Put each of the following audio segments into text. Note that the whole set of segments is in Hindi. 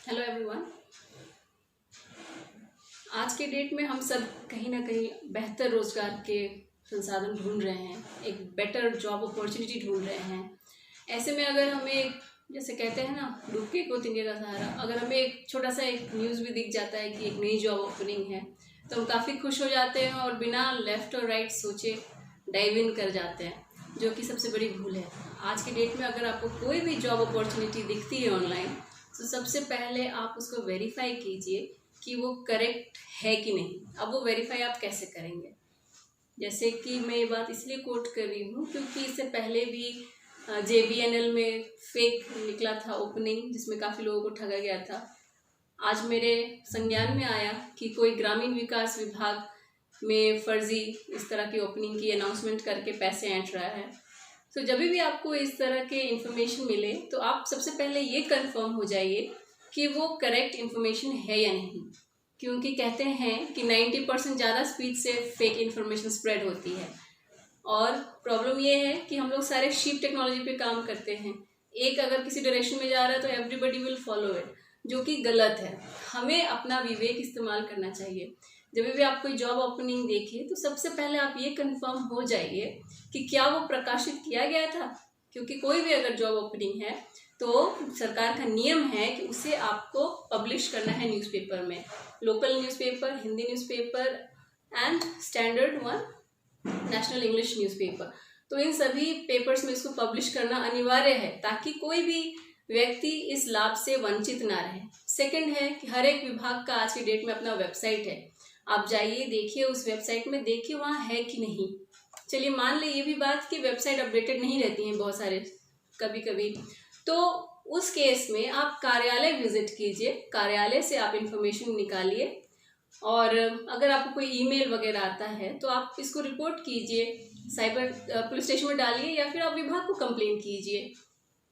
Hello everyone. आज के डेट में हम सब कहीं ना कहीं बेहतर रोजगार के संसाधन ढूंढ रहे हैं, एक बेटर जॉब अपॉर्चुनिटी ढूंढ रहे हैं। ऐसे में अगर हमें, जैसे कहते हैं ना, डूबके को तिनके का सहारा, अगर हमें एक छोटा सा एक न्यूज़ भी दिख जाता है कि एक नई जॉब ओपनिंग है तो हम काफ़ी खुश हो जाते हैं और बिना लेफ़्ट और राइट सोचे डाइव इन कर जाते हैं, जो कि सबसे बड़ी भूल है। आज के डेट में अगर आपको कोई भी जॉब अपॉर्चुनिटी दिखती है ऑनलाइन, तो सबसे पहले आप उसको वेरीफाई कीजिए कि वो करेक्ट है कि नहीं। अब वो वेरीफाई आप कैसे करेंगे? जैसे कि मैं ये बात इसलिए कोट कर रही हूँ क्योंकि इससे पहले भी JBNL में फेक निकला था ओपनिंग, जिसमें काफ़ी लोगों को ठगा गया था। आज मेरे संज्ञान में आया कि कोई ग्रामीण विकास विभाग में फर्जी इस तरह की ओपनिंग की अनाउंसमेंट करके पैसे ऐंठ रहा है। तो जब भी आपको इस तरह के इन्फॉर्मेशन मिले तो आप सबसे पहले ये कंफर्म हो जाइए कि वो करेक्ट इन्फॉर्मेशन है या नहीं, क्योंकि कहते हैं कि 90% ज़्यादा स्पीड से फेक इन्फॉर्मेशन स्प्रेड होती है। और प्रॉब्लम ये है कि हम लोग सारे शीप टेक्नोलॉजी पे काम करते हैं। एक अगर किसी डायरेक्शन में जा रहा है तो एवरीबडी विल फॉलो इट, जो कि गलत है। हमें अपना विवेक इस्तेमाल करना चाहिए। जब भी आप कोई जॉब ओपनिंग देखिए तो सबसे पहले आप ये कंफर्म हो जाइए कि क्या वो प्रकाशित किया गया था, क्योंकि कोई भी अगर जॉब ओपनिंग है तो सरकार का नियम है कि उसे आपको पब्लिश करना है न्यूज़पेपर में, local newspaper, Hindi newspaper and standard one national English newspaper. तो इन सभी पेपर्स में इसको पब्लिश करना अनिवार्य है ताकि कोई भी व्यक्ति इस लाभ से वंचित ना रहे। सेकंड है कि हर एक विभाग का आज की डेट में अपना वेबसाइट है। आप जाइए, देखिए उस वेबसाइट में, देखिए वहाँ है कि नहीं। चलिए मान ले ये भी बात कि वेबसाइट अपडेटेड नहीं रहती हैं बहुत सारे, कभी कभी, तो उस केस में आप कार्यालय विजिट कीजिए, कार्यालय से आप इंफॉर्मेशन निकालिए। और अगर आपको कोई ईमेल वगैरह आता है तो आप इसको रिपोर्ट कीजिए, साइबर पुलिस स्टेशन में डालिए या फिर आप विभाग को कंप्लेन कीजिए।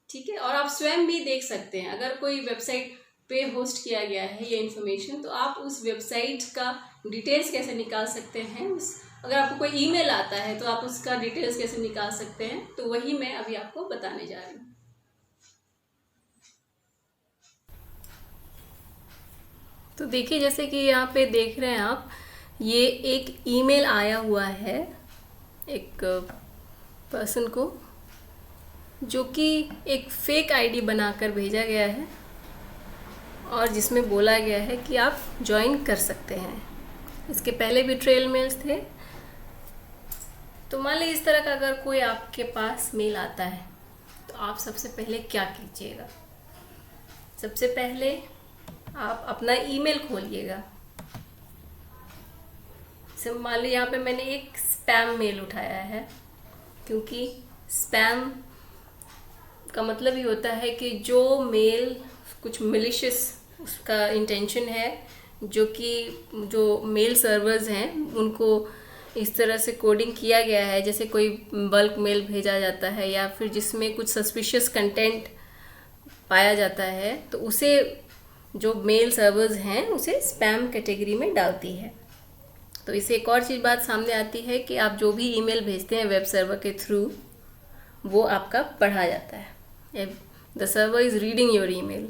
ठीक है। और आप स्वयं भी देख सकते हैं, अगर कोई वेबसाइट पे होस्ट किया गया है ये इन्फॉर्मेशन, तो आप उस वेबसाइट का डिटेल्स कैसे निकाल सकते हैं। अगर आपको कोई ईमेल आता है तो आप उसका डिटेल्स कैसे निकाल सकते हैं, तो वही मैं अभी आपको बताने जा रही हूँ। तो देखिए, जैसे कि यहाँ पे देख रहे हैं आप, ये एक ईमेल आया हुआ है एक पर्सन को, जो कि एक फेक आईडी बनाकर भेजा गया है और जिसमें बोला गया है कि आप ज्वाइन कर सकते हैं। इसके पहले भी ट्रेल मेल्स थे। तो मान लीजिए इस तरह का अगर कोई आपके पास मेल आता है तो आप सबसे पहले क्या कीजिएगा? सबसे पहले आप अपना ईमेल खोलिएगा। मान लीजिए यहाँ पे मैंने एक स्पैम मेल उठाया है, क्योंकि स्पैम का मतलब ही होता है कि जो मेल कुछ मिलिशियस उसका इंटेंशन है, जो मेल सर्वर्स हैं उनको इस तरह से कोडिंग किया गया है, जैसे कोई बल्क मेल भेजा जाता है या फिर जिसमें कुछ सस्पिशियस कंटेंट पाया जाता है, तो उसे जो मेल सर्वर्स हैं उसे स्पैम कैटेगरी में डालती है। तो इससे एक और चीज़ बात सामने आती है कि आप जो भी ईमेल भेजते हैं वेब सर्वर के थ्रू, वो आपका पढ़ा जाता है। The server is reading your email.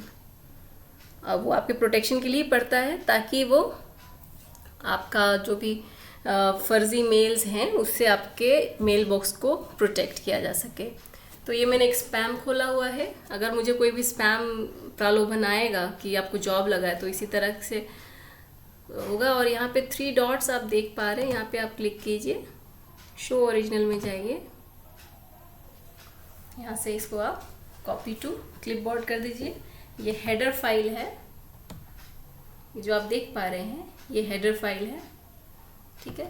अब वो आपके प्रोटेक्शन के लिए पढ़ता है ताकि वो आपका जो भी फर्जी मेल्स हैं उससे आपके मेल बॉक्स को प्रोटेक्ट किया जा सके। तो ये मैंने एक स्पैम खोला हुआ है। अगर मुझे कोई भी स्पैम प्रलोभन आएगा कि आपको जॉब लगा है तो इसी तरह से होगा। और यहाँ पे 3 डॉट्स आप देख पा रहे हैं, यहाँ पे आप क्लिक कीजिए, शो ओरिजिनल में जाइए, यहाँ से इसको आप कॉपी टू क्लिपबोर्ड कर दीजिए। ये हेडर फाइल है, जो आप देख पा रहे हैं ये हेडर फाइल है। ठीक है।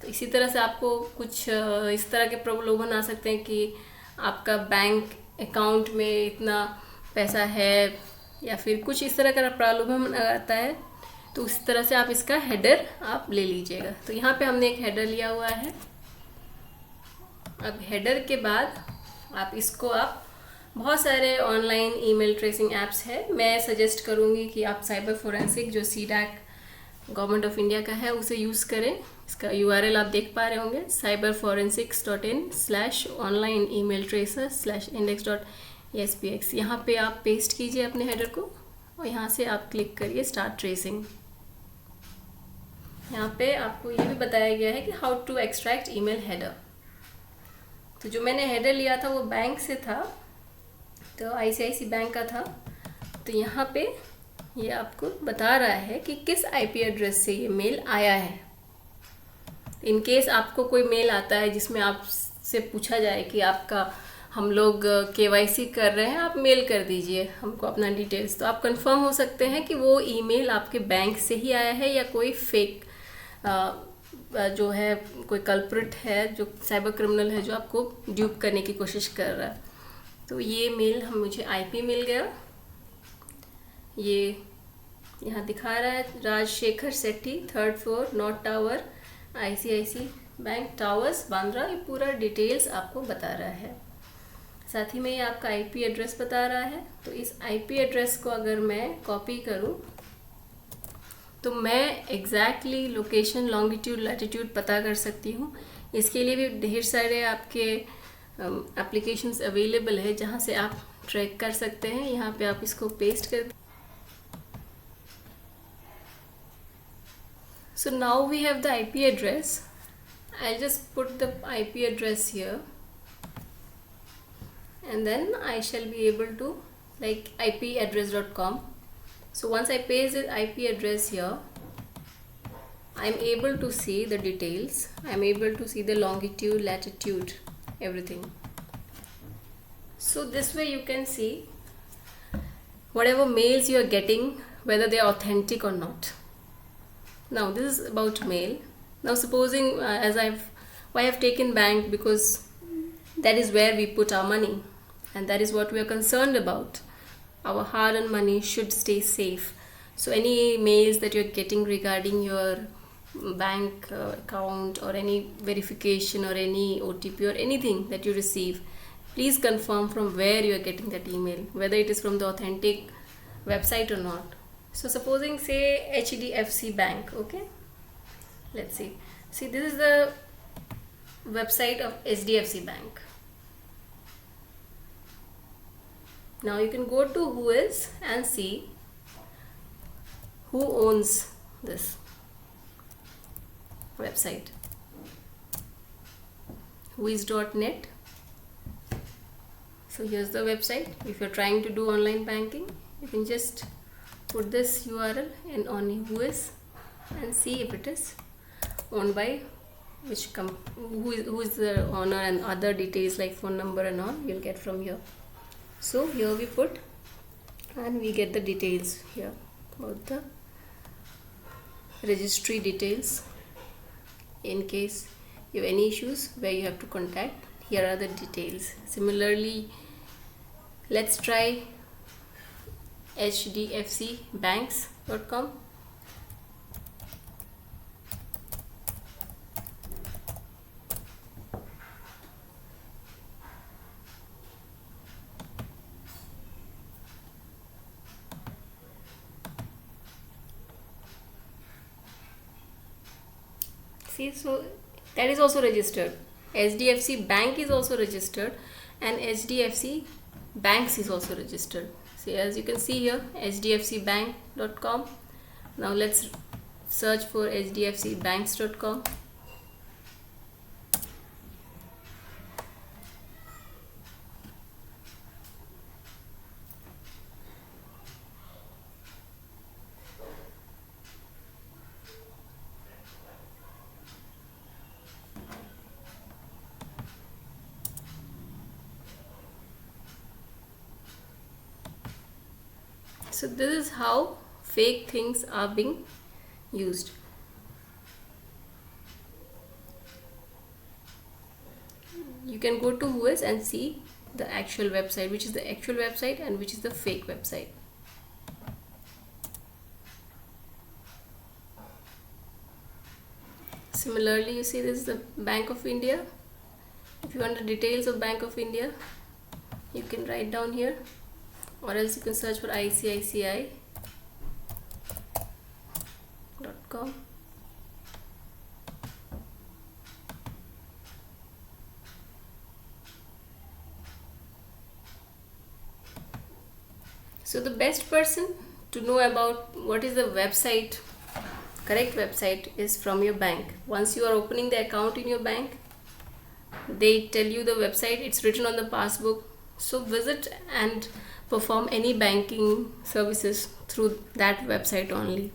तो इसी तरह से आपको कुछ इस तरह के प्रलोभन आ सकते हैं कि आपका बैंक अकाउंट में इतना पैसा है, या फिर कुछ इस तरह का प्रलोभन आता है। तो उस तरह से आप इसका हेडर आप ले लीजिएगा। तो यहाँ पे हमने एक हेडर लिया हुआ है। अब हेडर के बाद आप इसको बहुत सारे ऑनलाइन ईमेल ट्रेसिंग ऐप्स है, मैं सजेस्ट करूँगी कि आप साइबर फोरेंसिक जो CDAC गवर्नमेंट ऑफ इंडिया का है उसे यूज़ करें। इसका URL आप देख पा रहे होंगे, cyberforensics.in/online email tracer/index.aspx। यहाँ पे आप पेस्ट कीजिए अपने हेडर को और यहाँ से आप क्लिक करिए स्टार्ट ट्रेसिंग। यहाँ पे आपको ये भी बताया गया है कि how to extract email header. तो जो मैंने हेडर लिया था वो बैंक से था, तो ICICI बैंक का था। तो यहाँ पे ये आपको बता रहा है कि किस IP एड्रेस से ये मेल आया है। इन केस आपको कोई मेल आता है जिसमें आपसे पूछा जाए कि आपका हम लोग KYC कर रहे हैं, आप मेल कर दीजिए हमको अपना डिटेल्स, तो आप कंफर्म हो सकते हैं कि वो ईमेल आपके बैंक से ही आया है या कोई फेक जो है, कोई कल्प्रिट है, जो साइबर क्रिमिनल है, जो आपको ड्यूप करने की कोशिश कर रहा है। तो ये मेल मुझे IP मिल गया। ये यहाँ दिखा रहा है Rajshekhar Setty, 3rd floor, north tower, ICICI bank towers, Bandra. ये पूरा डिटेल्स आपको बता रहा है। साथ ही में ये आपका IP एड्रेस बता रहा है। तो इस IP एड्रेस को अगर मैं कॉपी करूँ तो मैं एग्जैक्टली लोकेशन, लॉन्गिट्यूड, लैटिट्यूड पता कर सकती हूँ। इसके लिए भी ढेर सारे आपके एप्लीकेशंस अवेलेबल है जहाँ से आप ट्रैक कर सकते हैं। यहाँ पे आप इसको पेस्ट कर। So now we have the IP address. I'll just put the IP address here, and then I shall be able to, like, ipaddress.com. So once I paste the IP address here, I'm able to see the details. I'm able to see the longitude, latitude, everything. So this way you can see whatever mails you are getting, whether they are authentic or not. Now this is about mail. Now supposing why I've taken bank, because that is where we put our money, and that is what we are concerned about. Our hard-earned money should stay safe. So any mails that you're getting regarding your bank account, or any verification, or any OTP, or anything that you receive, please confirm from where you are getting that email, whether it is from the authentic website or not. So supposing, say, HDFC Bank, okay, let's see. See, this is the website of HDFC Bank. Now you can go to Whois and see who owns this website. Whois.net. So here's the website. If you're trying to do online banking, you can just put this URL in on Whois and see if it is owned by which who is the owner, and other details like phone number and all you'll get from here. So here we put, and we get the details here about the registry details. In case you have any issues where you have to contact, here are the details. Similarly, let's try hdfcbanks.com. See, so that is also registered. HDFC Bank is also registered, and HDFC Banks is also registered. See, as you can see here, hdfcbank.com. Now let's search for hdfcbanks.com. So this is how fake things are being used. You can go to Whois and see the actual website, which is the actual website and which is the fake website. Similarly, you see this is the Bank of India. If you want the details of Bank of India, you can write down here, or else you can search for ICICI.com. So the best person to know about what is the website, correct website is from your bank. Once you are opening the account in your bank, they tell you the website, it's written on the passbook. So visit and perform any banking services through that website only.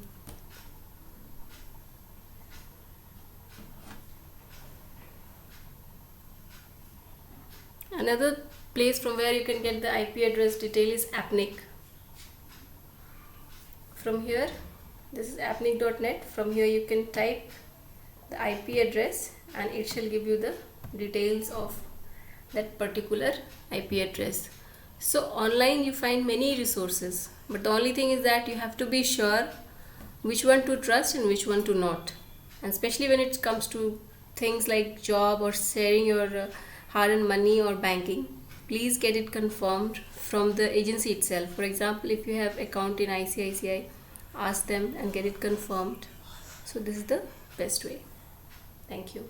Another place from where you can get the IP address detail is Appnik. From here, this is appnik.net. From here you can type the IP address and it shall give you the details of that particular IP address. So online you find many resources, but the only thing is that you have to be sure which one to trust and which one to not. And especially when it comes to things like job or sharing your hard-earned money or banking, please get it confirmed from the agency itself. For example, if you have account in ICICI, ask them and get it confirmed. So this is the best way. Thank you.